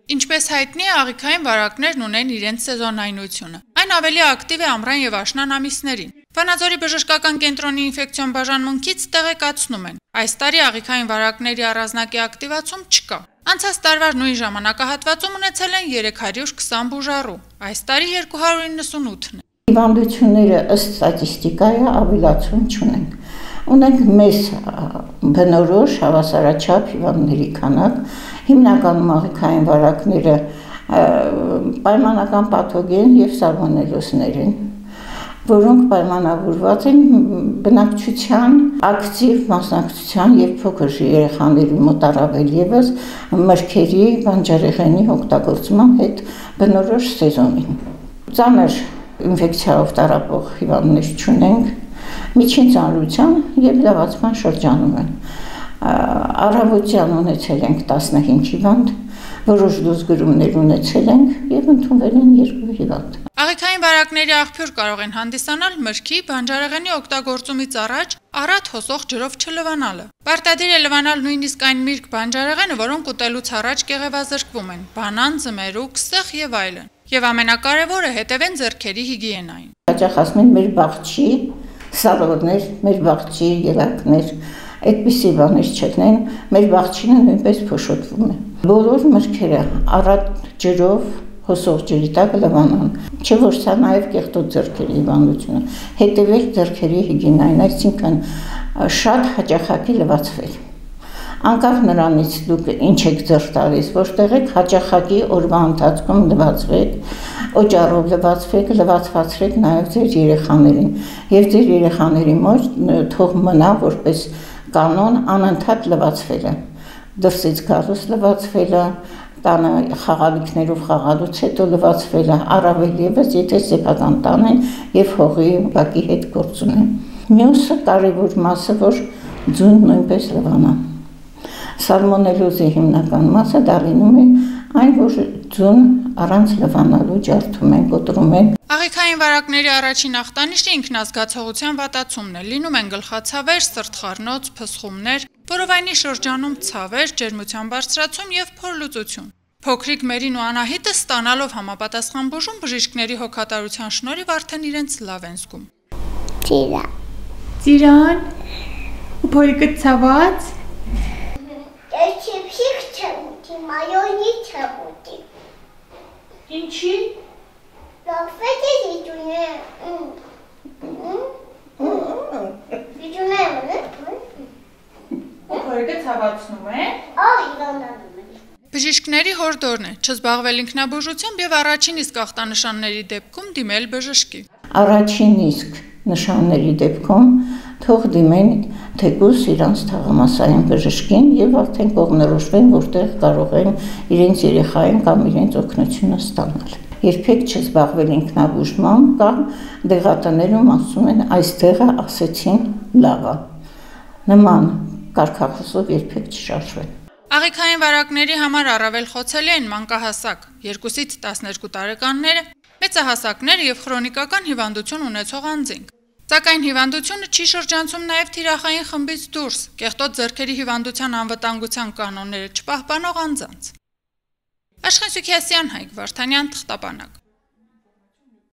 Ինչպես հայտնի է, աղիքային վարակներն ունեն իրենց սեզոնայնությունը։ Այն ավելի ակտիվ է ամռան եւ աշնան ամիսներին։ Վանաձորի բժշկական կենտրոնի ինֆեկցիոն բաժանմունքից տեղեկացնում են. այս տարի աղիքային վարակների առանձնակի ակտիվացում չկա։ Անցած տարվա նույն ժամանակահատվածում ունեցել են 320 բուժառու, այս տարի 298-ն է։ Հիվանդությունները ըստ ստատիստիկայի ավելացում չունենք։ Ունենք մեծ բնորոշ հավասարաչափ հիվանդների քանակ, հիմնականում աղիքային վարակները պայմանական պաթոգեն եւ սալմոնելոզներ են, որոնք պայմանավորված են բնակչության ակտիվ մասնակցության եւ փոքր երեխաների մոտ առավել եւս մրգերի, բանջարեղենի օգտագործման հետ բնորոշ սեզոնին։ Ծանր ինֆեկցիայով տառապող հիվանդներ չունենք, միջին ծանրության եւ լավացման շրջանում են։ Առավոտյան ունեցել ենք 15 հիվանդ, որոշ դոզգրումներ ունեցել ենք եւ ընդունվել են 2 հիվանդ։ Աղիքային վարակների աղբյուր կարող են հանդիսանալ մրգի, բանջարեղենի օգտագործումից առաջ առատ հոսող ջրով չլվանալը։ Պարտադիր է լվանալ նույնիսկ այն միրգ բանջարեղենը, որոնք ուտելուց առաջ կեղևազրկվում են՝ բանան, ձմերուկ, սեղ եւ այլն։ Եվ ամենակարևորը հետևեն ձեռքերի հիգիենային։ Հաճախ ասում են մեր բաղչի սալոններ, մեր բաղչի ելակներ, այդպիսի բաներ չլինեն, մեր բաղչինը նույնպես փոշոտվում է։ Բոլոր մրգերը առատ ջրով հոսող ջրի տակ լվանան, չէ որ սա նաև կեղտոտ ձեռքերի հիվանդություն է։ Հետևել ձեռքերի հիգիենային, այսինքն շատ հաճախակի լվացվել։ Անկախ նրանից դուք ինչ եք ձեռք տալիս, որտեղ եք հաճախակի օրվա ընթացքում լվացվեք, օճառով լվացվեք, լվացվացրեք նաև ձեր երեխաներին եւ ձեր երեխաների մոտ թող մնա որպես կանոն անընդհատ լվացվելը, դրսից գալուց լվացվելը, տանը խաղալիքներով խաղալուց հետո լվացվելը, առավել եւս եթե սեփական տան են եւ հողի բակի հետ գործ ունեն։ Մյուսը կարևոր մասը, որ ձուն նույնպես լվանա։ Սալմոնելոզի հիմնական մասը դա լինում է այն, որ ձուն առանց լվանալու ջարդում են, կոտրում են։ Աղիքային վարակների առաջին ախտանիշը ինքնազգացողության վատացումն է, լինում են գլխացավեր, սրտխառնոց, փսխումներ, որովայնի շրջանում ցավեր, ջերմության բարձրացում եւ փորլուծություն։ Փոքրիկ Մերին ու Անահիտը ստանալով համապատասխան բուժում բժիշկների հոգատարության շնորհիվ արդեն իրենց լավ են զգում։ Ծիրան, ու փորիկը ցաված։ Ինչի։ Փորիկը ցավացնում է։ Բժիշկների հորդորն է չզբաղվել ինքնաբուժությամբ եւ առաջին իսկ ախտանշանների դեպքում դիմել բժշկի։ Առաջին իսկ նշանների դեպքում թող դիմեն թեկուզ իրանց թաղամասային բժշկին եւ արդեն կողմնորոշվեն, որտեղ կարող են իրենց երեխային կամ իրենց օգնությունը ստանալ։ Երբեք չզբաղվել ինքնաբուժմամբ կամ դեղատներում ասում են այստեղը ասեցին լավա։ Նման կարգախոսով երբեք չշարժվել։ Աղիքային վարակների համար առավել խոցելի են մանկահասակ, 2-ից 12 տարեկանները, մեծահասակներ եւ քրոնիկական հիվանդություն ունեցող անձինք։ Սակայն հիվանդությունը չի շրջանցում նաև թիրախային խմբից դուրս, կեղտոտ ձեռքերի հիվանդության անվտանգության կանոնները չպահպանող անձանց։ Աշխեն Սուքիասյան, Հայկ Վարդանյան, Թղթապանակ։